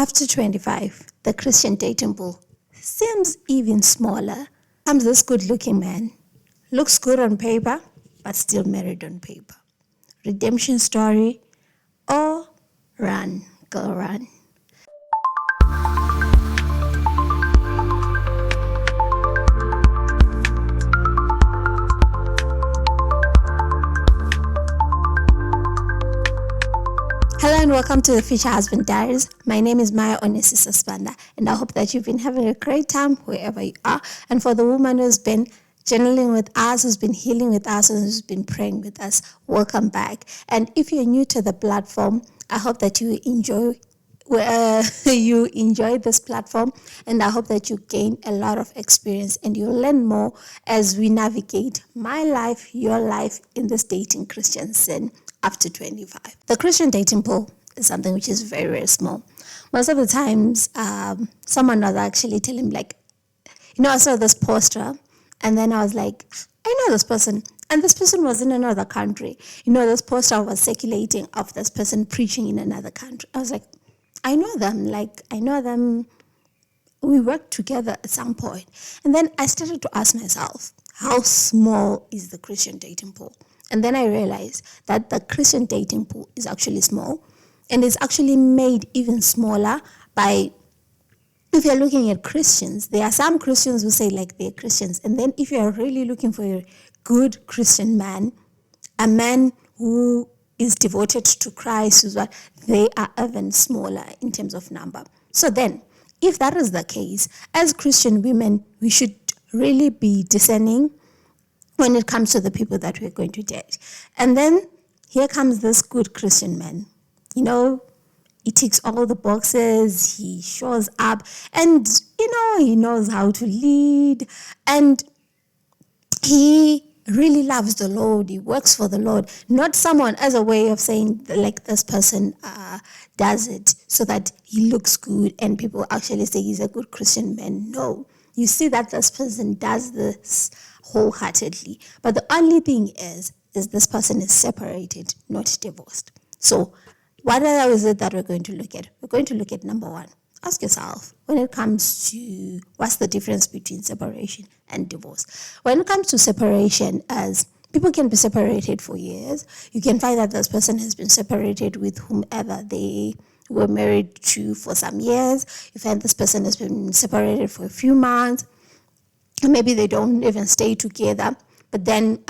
After 25, the Christian dating pool seems even smaller. Comes this good-looking man, looks good on paper, but still married on paper. Redemption story, or run, girl, run. Hello and welcome to the Future Husband Diaries. My name is Maya Onesis Spanda, and I hope that you've been having a great time wherever you are. And for the woman who's been journaling with us, who's been healing with us, and who's been praying with us, welcome back. And if you're new to the platform, I hope that you enjoy this platform, and I hope that you gain a lot of experience and you learn more as we navigate my life, your life in this dating Christian scene after 25. The Christian dating pool is something which is very, very small. Most of the times, someone was actually telling me, I saw this poster, and then I was like, I know this person. And this person was in another country. This poster was circulating of this person preaching in another country. I was like, I know them. We worked together at some point. And then I started to ask myself, how small is the Christian dating pool? And then I realized that the Christian dating pool is actually small, and it's actually made even smaller by, if you're looking at Christians, there are some Christians who say they're Christians. And then if you're really looking for a good Christian man, a man who is devoted to Christ, they are even smaller in terms of number. So then, if that is the case, as Christian women, we should really be discerning when it comes to the people that we're going to date. And then here comes this good Christian man. He ticks all the boxes, he shows up, and he knows how to lead, and he really loves the Lord. He works for the Lord. Not someone as a way of saying this person does it so that he looks good and people actually say he's a good Christian man. No, you see that this person does this wholeheartedly. But the only thing is this person is separated, not divorced. So what is it that we're going to look at? We're going to look at number one. Ask yourself, when it comes to what's the difference between separation and divorce? When it comes to separation, as people can be separated for years, you can find that this person has been separated with whomever they were married to for some years. You find this person has been separated for a few months, and maybe they don't even stay together, but then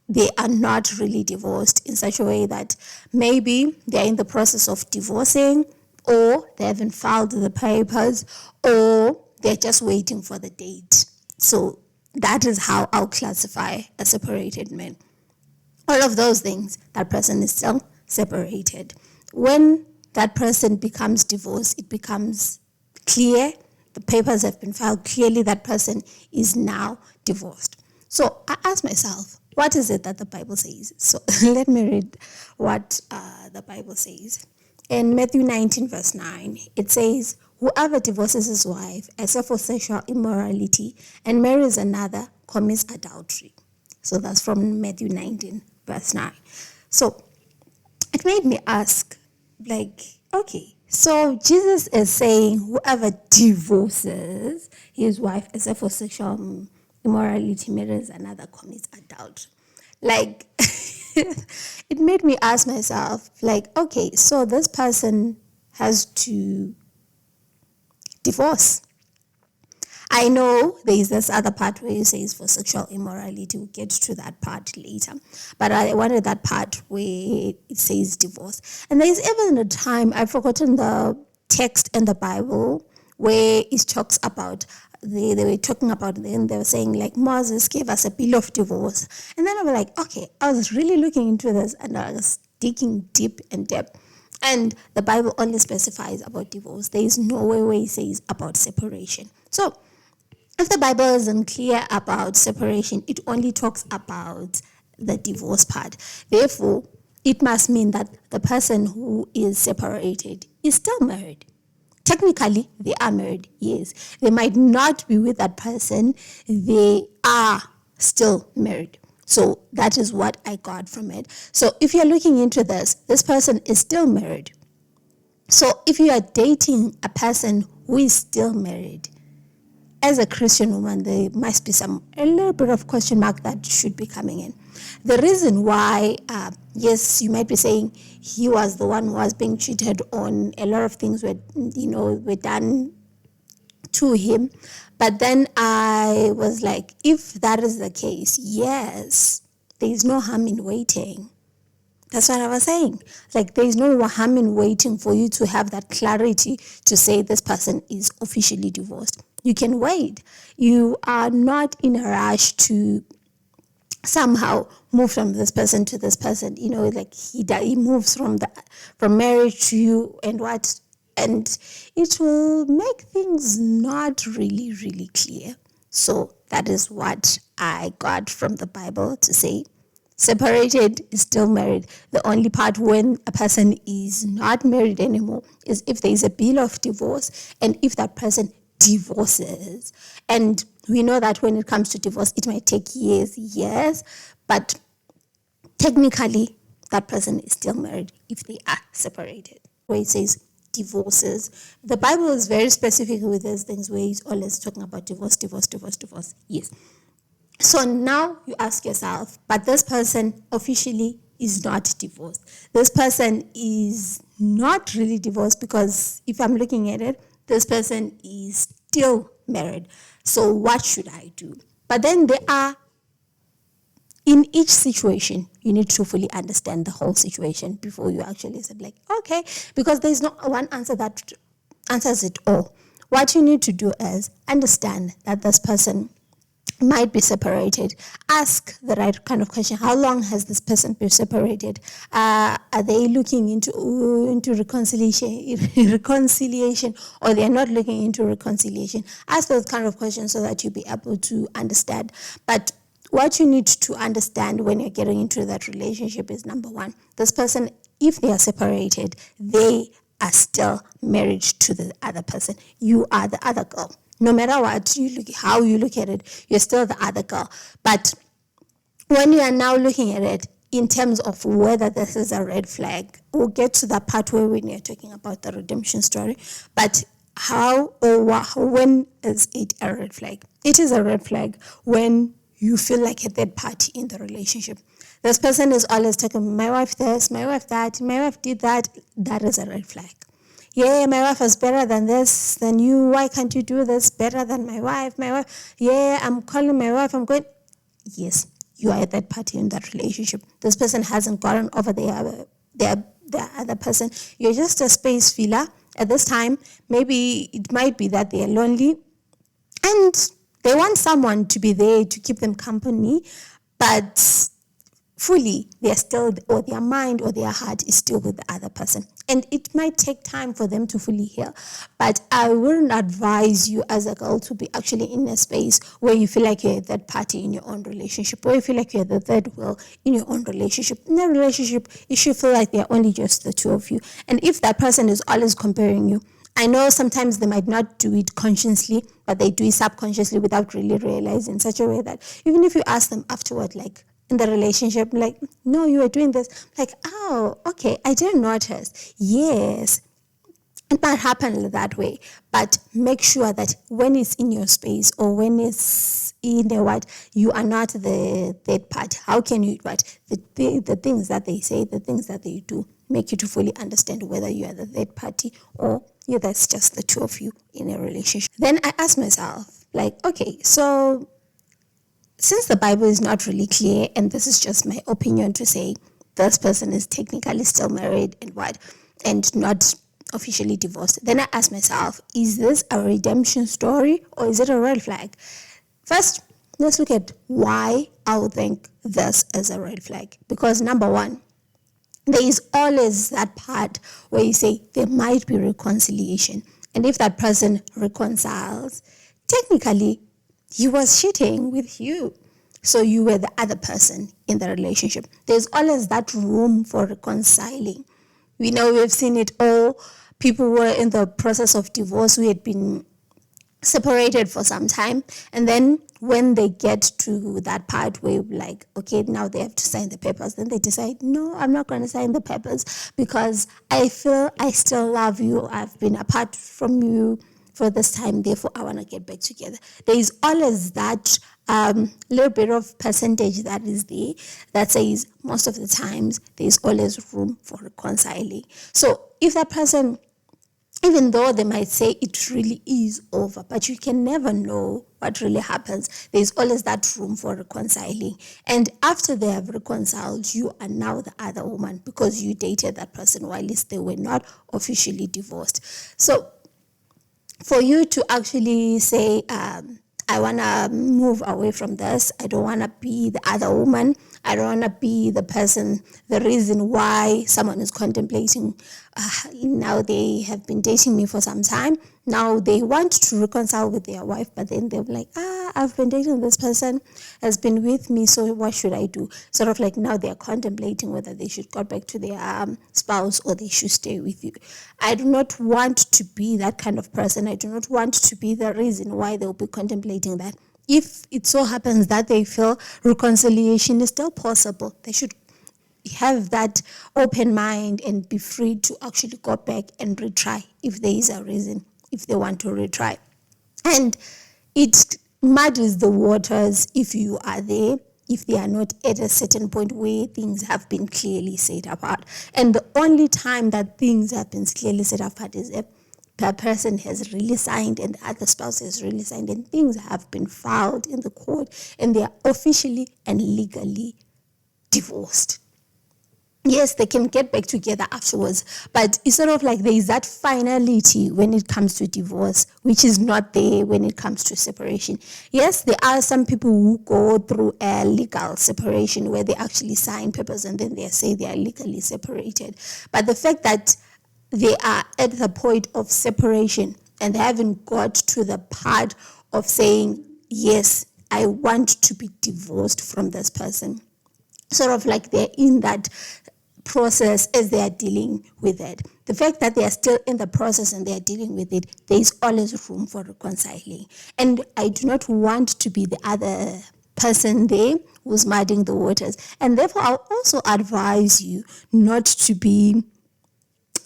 they are not really divorced in such a way that maybe they're in the process of divorcing, or they haven't filed the papers, or they're just waiting for the date. So that is how I'll classify a separated man. All of those things, that person is still separated. When that person becomes divorced, it becomes clear, the papers have been filed, clearly that person is now divorced. So I ask myself, what is it that the Bible says? So let me read what the Bible says. In Matthew 19, verse 9, it says, whoever divorces his wife except for sexual immorality and marries another commits adultery. So that's from Matthew 19, verse 9. So it made me ask, okay, so Jesus is saying whoever divorces his wife except for sexual immorality marries another commits adultery. It made me ask myself, okay, so this person has to divorce. I know there is this other part where it says for sexual immorality. We'll get to that part later. But I wanted that part where it says divorce. And there is even a time, I've forgotten the text in the Bible, where it talks about, they were talking about, and they were saying Moses gave us a bill of divorce. And then I was okay, I was really looking into this and I was digging deep and depth. And the Bible only specifies about divorce. There is nowhere where it says about separation. So if the Bible isn't clear about separation, it only talks about the divorce part. Therefore, it must mean that the person who is separated is still married. Technically, they are married, yes. They might not be with that person. They are still married. So that is what I got from it. So if you're looking into this person is still married. So if you are dating a person who is still married, as a Christian woman, there must be a little bit of question mark that should be coming in. The reason why, yes, you might be saying he was the one who was being cheated on. A lot of things were done to him. But then I was like, if that is the case, yes, there is no harm in waiting. That's what I was saying. Like, there is no harm in waiting for you to have that clarity to say this person is officially divorced. You can wait. You are not in a rush to somehow move from this person to this person. Like he moves from marriage to you and what, and it will make things not really, really clear. So that is what I got from the Bible to say. Separated is still married. The only part when a person is not married anymore is if there is a bill of divorce and if that person divorces. And we know that when it comes to divorce, it might take years, yes, but technically that person is still married if they are separated. Where it says divorces, the Bible is very specific with these things where it's always talking about divorce. Yes. So now you ask yourself, but this person officially is not divorced. This person is not really divorced because if I'm looking at it, this person is still married. So what should I do? But then in each situation, you need to fully understand the whole situation before you actually say, like, okay, because there's not one answer that answers it all. What you need to do is understand that this person might be separated. Ask the right kind of question. How long has this person been separated? Are they looking into reconciliation, or they're not looking into reconciliation? Ask those kind of questions so that you'll be able to understand. But what you need to understand when you're getting into that relationship is, number one, this person, if they are separated, they are still married to the other person. You are the other girl. No matter what how you look at it, you're still the other girl. But when you are now looking at it in terms of whether this is a red flag, we'll get to that part where when you're talking about the redemption story. But when is it a red flag? It is a red flag when you feel like a third party in the relationship. This person is always talking, my wife this, my wife that, my wife did that. That is a red flag. Yeah, my wife is better than you. Why can't you do this better than my wife? Yeah, I'm calling my wife. I'm going. Yes, you are that party in that relationship. This person hasn't gotten over the other person. You're just a space filler at this time. Maybe it might be that they're lonely and they want someone to be there to keep them company, but fully they're still, or their mind or their heart is still with the other person. And it might take time for them to fully heal. But I wouldn't advise you as a girl to be actually in a space where you feel like you're that party in your own relationship, where you feel like you're the third wheel in your own relationship. In a relationship, you should feel like they're only just the two of you. And if that person is always comparing you, I know sometimes they might not do it consciously, but they do it subconsciously without really realizing, in such a way that even if you ask them afterward, like in the relationship, like, no, you were doing this, like, oh, okay, I didn't notice. Yes, it might happen that way, but make sure that when it's in your space or when it's in the what, you are not the third part. How can you the things that they say, the things that they do, make you to fully understand whether you are the third party or that's just the two of you in a relationship. Then I ask myself, like, okay, so since the Bible is not really clear, and this is just my opinion to say this person is technically still married and not officially divorced, then I ask myself, is this a redemption story or is it a red flag? First, let's look at why I would think this is a red flag. Because number one, there is always that part where you say there might be reconciliation. And if that person reconciles, technically, he was cheating with you. So you were the other person in the relationship. There's always that room for reconciling. We know we've seen it all. People were in the process of divorce who had been separated for some time, and then when they get to that part where like, okay, now they have to sign the papers, then they decide, no, I'm not going to sign the papers because I feel I still love you, I've been apart from you for this time, therefore I want to get back together. There is always that little bit of percentage that is there that says most of the times there's always room for reconciling. So if that person, even though they might say it really is over, but you can never know what really happens. There's always that room for reconciling. And after they have reconciled, you are now the other woman because you dated that person while they were not officially divorced. So for you to actually say, I want to move away from this. I don't want to be the other woman. I don't want to be the person, the reason why someone is contemplating. Now they have been dating me for some time. Now they want to reconcile with their wife, but then they're like, I've been dating this person, has been with me, so what should I do? Sort of like now they're contemplating whether they should go back to their spouse or they should stay with you. I do not want to be that kind of person. I do not want to be the reason why they'll be contemplating that. If it so happens that they feel reconciliation is still possible, they should have that open mind and be free to actually go back and retry if there is a reason, if they want to retry. And it muddies the waters if you are there, if they are not at a certain point where things have been clearly set apart. And the only time that things have been clearly set apart is if the person has really signed and the other spouse has really signed and things have been filed in the court and they are officially and legally divorced. Yes, they can get back together afterwards, but it's sort of like there is that finality when it comes to divorce, which is not there when it comes to separation. Yes, there are some people who go through a legal separation where they actually sign papers and then they say they are legally separated. But the fact that they are at the point of separation and they haven't got to the part of saying, yes, I want to be divorced from this person. Sort of like they're in that process as they are dealing with it. The fact that they are still in the process and they are dealing with it, there is always room for reconciling. And I do not want to be the other person there who's muddying the waters. And therefore, I'll also advise you not to be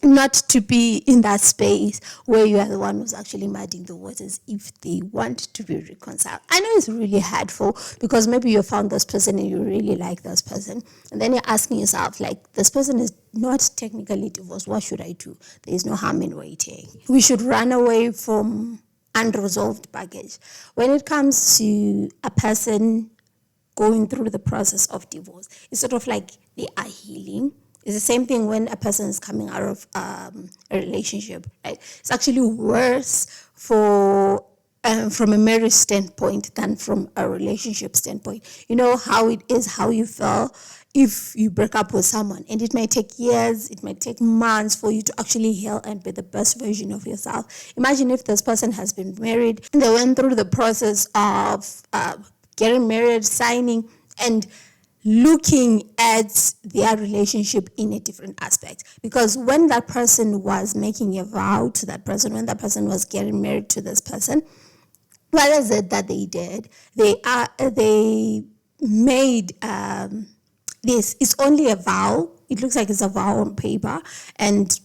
in that space where you are the one who's actually muddying the waters if they want to be reconciled. I know it's really hurtful because maybe you found this person and you really like this person. And then you're asking yourself, like, this person is not technically divorced. What should I do? There is no harm in waiting. We should run away from unresolved baggage. When it comes to a person going through the process of divorce, it's sort of like they are healing. It's the same thing when a person is coming out of a relationship, right? It's actually worse for from a marriage standpoint than from a relationship standpoint. You know how it is, how you feel if you break up with someone, and it might take years, it might take months for you to actually heal and be the best version of yourself. Imagine if this person has been married and they went through the process of getting married, signing, and looking at their relationship in a different aspect. Because when that person was making a vow to that person, when that person was getting married to this person, what is it that they did? They made this. It's only a vow. It looks like it's a vow on paper, and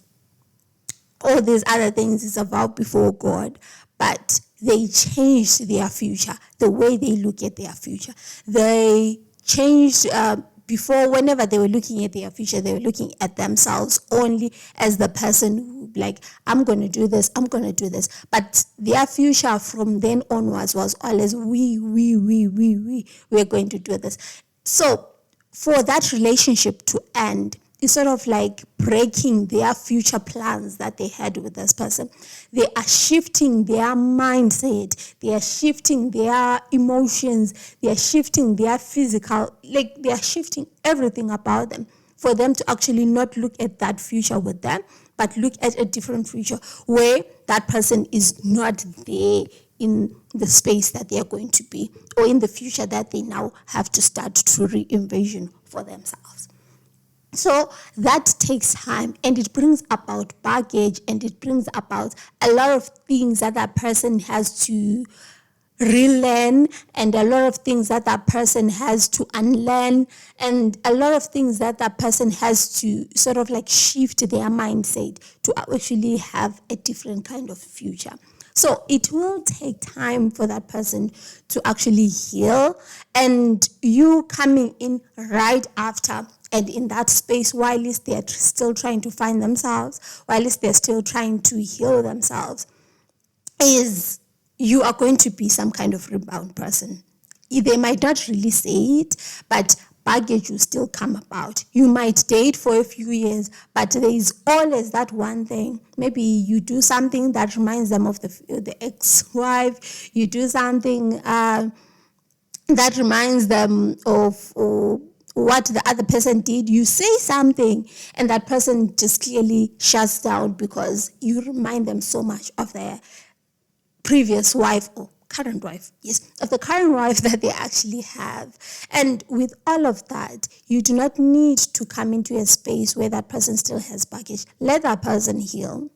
all these other things is a vow before God. But they changed their future, the way they look at their future. They changed before, whenever they were looking at their future, they were looking at themselves only as the person who, like, I'm going to do this, I'm going to do this. But their future from then onwards was always we're going to do this. So for that relationship to end, it's sort of like breaking their future plans that they had with this person. They are shifting their mindset. They are shifting their emotions. They are shifting their physical, like they are shifting everything about them for them to actually not look at that future with them, but look at a different future where that person is not there in the space that they are going to be, or in the future that they now have to start to re-envision for themselves. So that takes time, and it brings about baggage, and it brings about a lot of things that that person has to relearn, and a lot of things that that person has to unlearn, and a lot of things that that person has to sort of like shift their mindset to actually have a different kind of future. So it will take time for that person to actually heal, and you coming in right after and in that space while they're still trying to find themselves, while they're still trying to heal themselves, is you are going to be some kind of rebound person. They might not really say it, but baggage will still come about. You might date for a few years, but there is always that one thing. Maybe you do something that reminds them of the ex-wife. You do something that reminds them of what the other person did. You say something, and that person just clearly shuts down because you remind them so much of their previous wife or current wife, yes, of the current wife that they actually have. And with all of that, you do not need to come into a space where that person still has baggage. Let that person heal.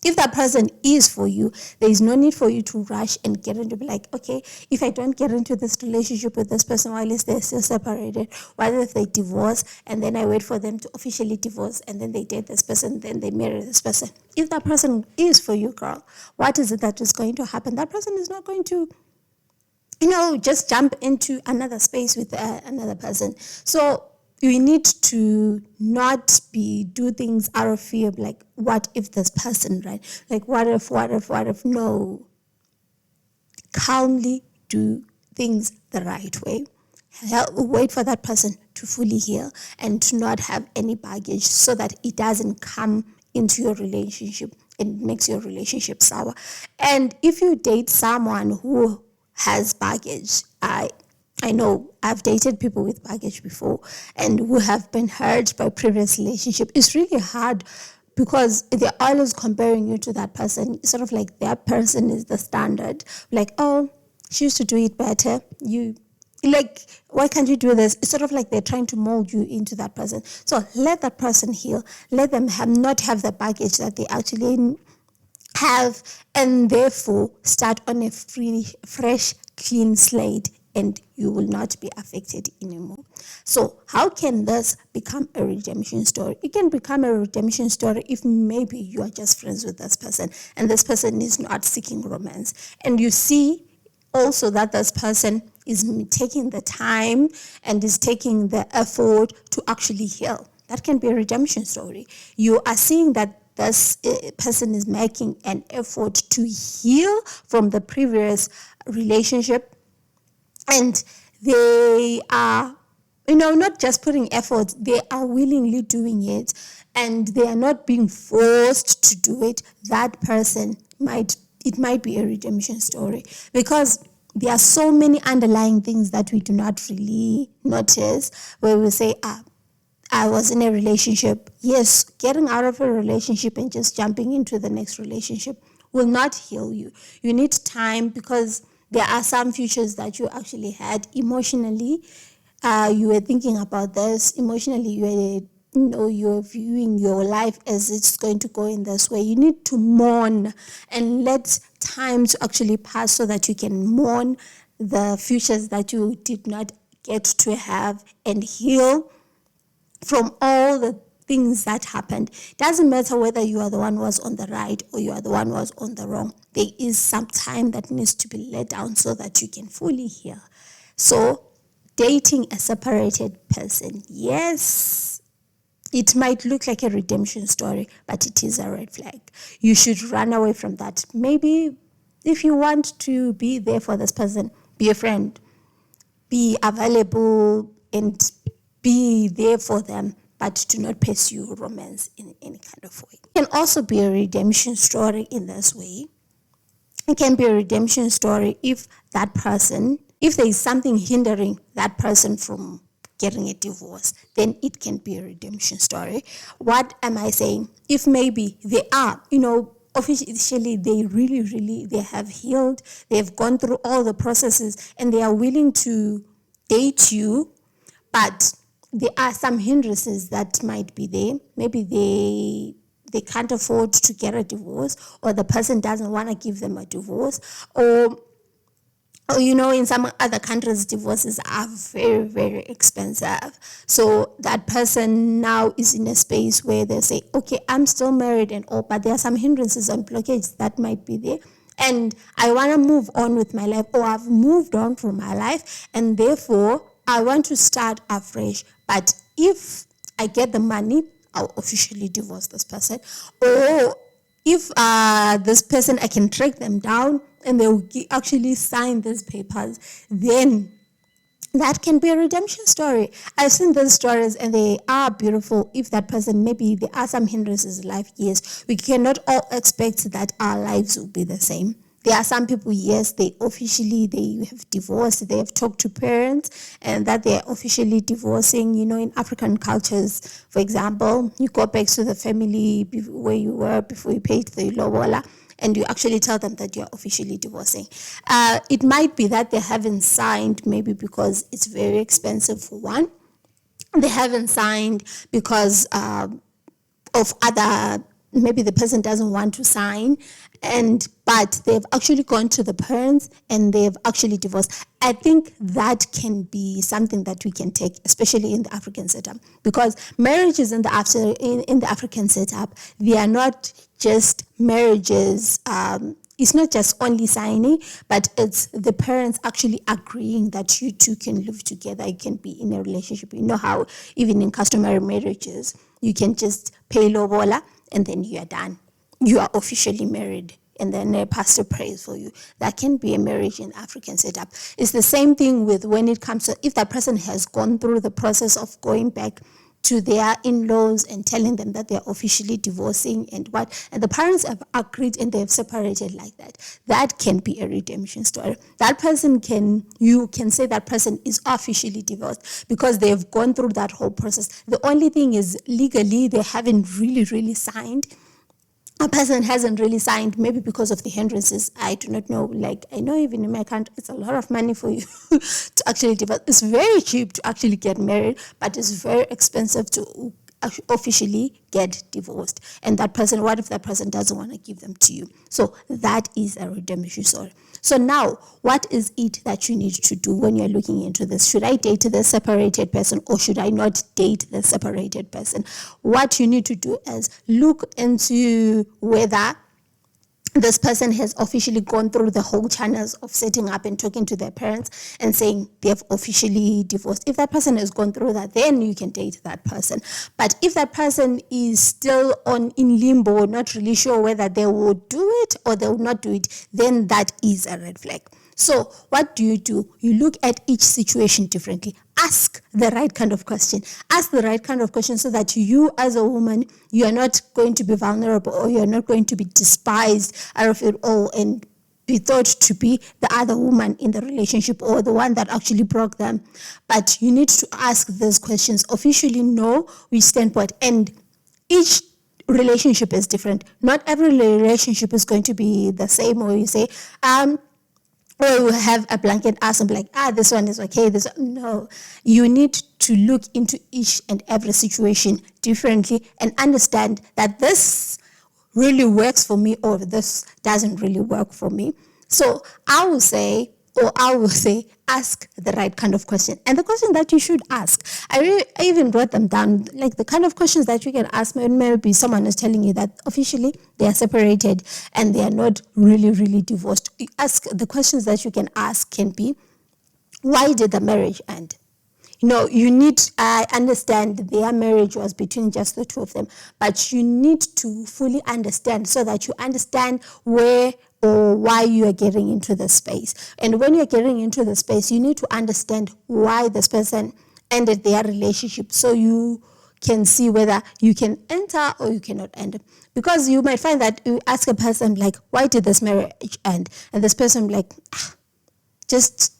If that person is for you, there is no need for you to rush and get into be like, okay, if I don't get into this relationship with this person while they're still separated, what if they divorce and then I wait for them to officially divorce and then they date this person, then they marry this person? If that person is for you, girl, what is it that is going to happen? That person is not going to just jump into another space with another person. So we need to not do things out of fear, like, what if this person, right? Like, what if, no. Calmly do things the right way. Wait for that person to fully heal and to not have any baggage so that it doesn't come into your relationship and makes your relationship sour. And if you date someone who has baggage, I know I've dated people with baggage before and who have been hurt by previous relationship. It's really hard because they're always comparing you to that person. It's sort of like that person is the standard. Like, oh, she used to do it better. Why can't you do this? It's sort of like they're trying to mold you into that person. So let that person heal. Let them not have the baggage that they actually have, and therefore start on a fresh, clean slate, and you will not be affected anymore. So how can this become a redemption story? It can become a redemption story if maybe you are just friends with this person and this person is not seeking romance. And you see also that this person is taking the time and is taking the effort to actually heal. That can be a redemption story. You are seeing that this person is making an effort to heal from the previous relationship, and they are, not just putting effort, they are willingly doing it, and they are not being forced to do it. That person might be a redemption story, because there are so many underlying things that we do not really notice, where we say, I was in a relationship. Yes, getting out of a relationship and just jumping into the next relationship will not heal you. You need time, because there are some futures that you actually had emotionally. You were thinking about this emotionally. You're viewing your life as it's going to go in this way. You need to mourn and let time to actually pass so that you can mourn the futures that you did not get to have and heal from all the things that happened. Doesn't matter whether you are the one who was on the right or you are the one who was on the wrong. There is some time that needs to be let down so that you can fully heal. So dating a separated person, yes, it might look like a redemption story, but it is a red flag. You should run away from that. Maybe if you want to be there for this person, be a friend, be available, and be there for them, but do not pursue romance in any kind of way. It can also be a redemption story in this way. It can be a redemption story if there is something hindering that person from getting a divorce, then it can be a redemption story. What am I saying? If maybe they are, officially they really, they have healed, they've gone through all the processes, and they are willing to date you, but there are some hindrances that might be there. Maybe they can't afford to get a divorce, or the person doesn't want to give them a divorce, or in some other countries, divorces are very, very expensive. So that person now is in a space where they say, okay, I'm still married and all, but there are some hindrances and blockages that might be there. And I want to move on with my life, or I've moved on from my life, and therefore I want to start afresh. But if I get the money, I'll officially divorce this person. Or if this person, I can track them down and they will actually sign these papers, then that can be a redemption story. I've seen those stories and they are beautiful. If that person, maybe there are some hindrances in life, yes, we cannot all expect that our lives will be the same. There are some people, yes, they have divorced, they have talked to parents, and that they're officially divorcing. In African cultures, for example, you go back to the family where you were before you paid the lobola, and you actually tell them that you're officially divorcing. It might be that they haven't signed, maybe because it's very expensive for one. They haven't signed because of other, maybe the person doesn't want to sign, but they've actually gone to the parents and they've actually divorced. I think that can be something that we can take, especially in the African setup, because marriages in the African setup, they are not just marriages. It's not just only signing, but it's the parents actually agreeing that you two can live together, you can be in a relationship. You know how even in customary marriages, you can just pay lobola and then you are done. You are officially married, and then a pastor prays for you. That can be a marriage in African setup. It's the same thing with when it comes to if that person has gone through the process of going back to their in-laws and telling them that they're officially divorcing and the parents have agreed and they've separated like that. That can be a redemption story. You can say that person is officially divorced because they've gone through that whole process. The only thing is legally they haven't really signed. A person hasn't really signed, maybe because of the hindrances. I do not know. I know even in my country, it's a lot of money for you to actually divorce. It's very cheap to actually get married, but it's very expensive to officially get divorced. And that person, what if that person doesn't want to give them to you? So that is a redemption story. So now, what is it that you need to do when you're looking into this? Should I date the separated person or should I not date the separated person? What you need to do is look into whether this person has officially gone through the whole channels of setting up and talking to their parents and saying they've officially divorced. If that person has gone through that, then you can date that person. But if that person is still in limbo, not really sure whether they will do it or they will not do it, then that is a red flag. So what do? You look at each situation differently. Ask the right kind of question. Ask the right kind of question so that you as a woman, you are not going to be vulnerable or you are not going to be despised out of it all and be thought to be the other woman in the relationship or the one that actually broke them. But you need to ask those questions. Officially know which standpoint, and each relationship is different. Not every relationship is going to be the same, or you say, or you have a blanket answer and be like, this one is okay. No, you need to look into each and every situation differently and understand that this really works for me or this doesn't really work for me. So I will say, ask the right kind of question. And the question that you should ask, I even wrote them down, like the kind of questions that you can ask. Maybe someone is telling you that officially they are separated and they are not really divorced. The questions that you can ask can be, why did the marriage end? I understand their marriage was between just the two of them, but you need to fully understand so that you understand where or why you are getting into the space. And when you're getting into the space, you need to understand why this person ended their relationship so you can see whether you can enter or you cannot enter. Because you might find that you ask a person like, why did this marriage end? And this person like, just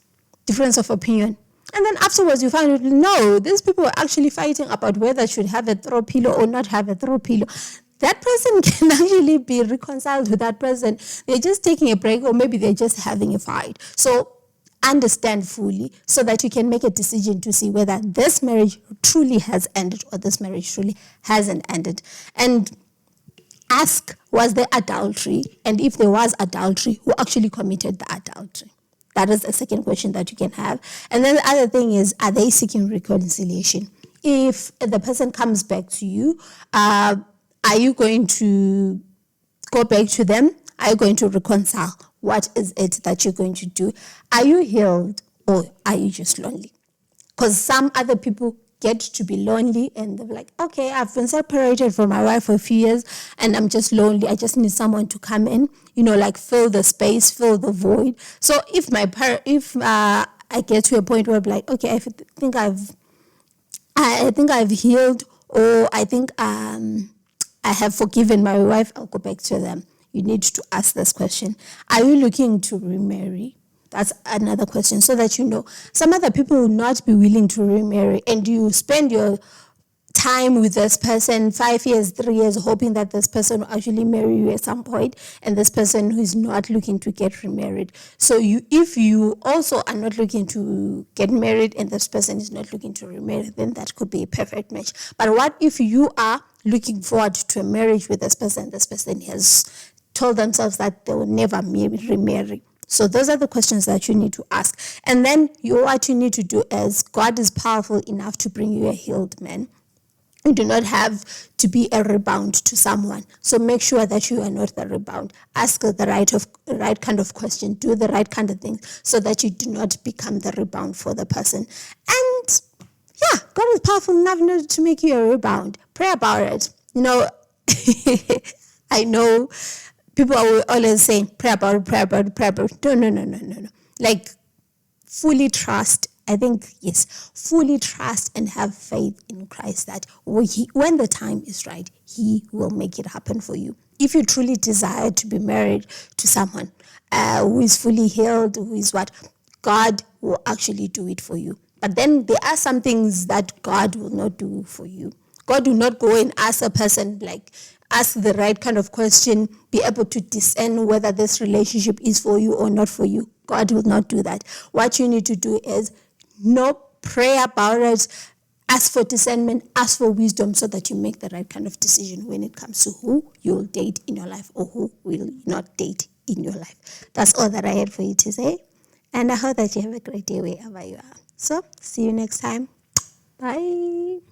difference of opinion. And then afterwards you find out, no, these people are actually fighting about whether should have a throw pillow or not have a throw pillow. That person can actually be reconciled with that person. They're just taking a break or maybe they're just having a fight. So understand fully so that you can make a decision to see whether this marriage truly has ended or this marriage truly hasn't ended. And ask, was there adultery? And if there was adultery, who actually committed the adultery? That is a second question that you can have. And then the other thing is, are they seeking reconciliation? If the person comes back to you, are you going to go back to them? Are you going to reconcile? What is it that you're going to do? Are you healed or are you just lonely? Because some other people get to be lonely and they're like, okay, I've been separated from my wife for a few years and I'm just lonely. I just need someone to come in, like fill the space, fill the void. So if I get to a point where I'm like, okay, I think I've healed, or I think I have forgiven my wife, I'll go back to them. You need to ask this question. Are you looking to remarry? That's another question, so that you know. Some other people will not be willing to remarry, and you spend your time with this person, 5 years, 3 years, hoping that this person will actually marry you at some point, and this person who is not looking to get remarried. So if you also are not looking to get married and this person is not looking to remarry, then that could be a perfect match. But what if you are looking forward to a marriage with this person has told themselves that they will never remarry? So those are the questions that you need to ask. And then what you need to do is, God is powerful enough to bring you a healed man. You do not have to be a rebound to someone. So make sure that you are not the rebound. Ask the right kind of question. Do the right kind of things so that you do not become the rebound for the person. And yeah, God is powerful enough to make you a rebound. Pray about it. I know people are always saying, pray about it, pray about it, pray about it. No. Like, fully trust. I think, yes, fully trust and have faith in Christ that when the time is right, He will make it happen for you. If you truly desire to be married to someone who is fully healed, who is God will actually do it for you. But then there are some things that God will not do for you. God will not go and ask a person, ask the right kind of question, be able to discern whether this relationship is for you or not for you. God will not do that. What you need to do is pray about it, ask for discernment, ask for wisdom so that you make the right kind of decision when it comes to who you'll date in your life or who will not date in your life. That's all that I had for you to say. And I hope that you have a great day wherever you are. So, see you next time. Bye.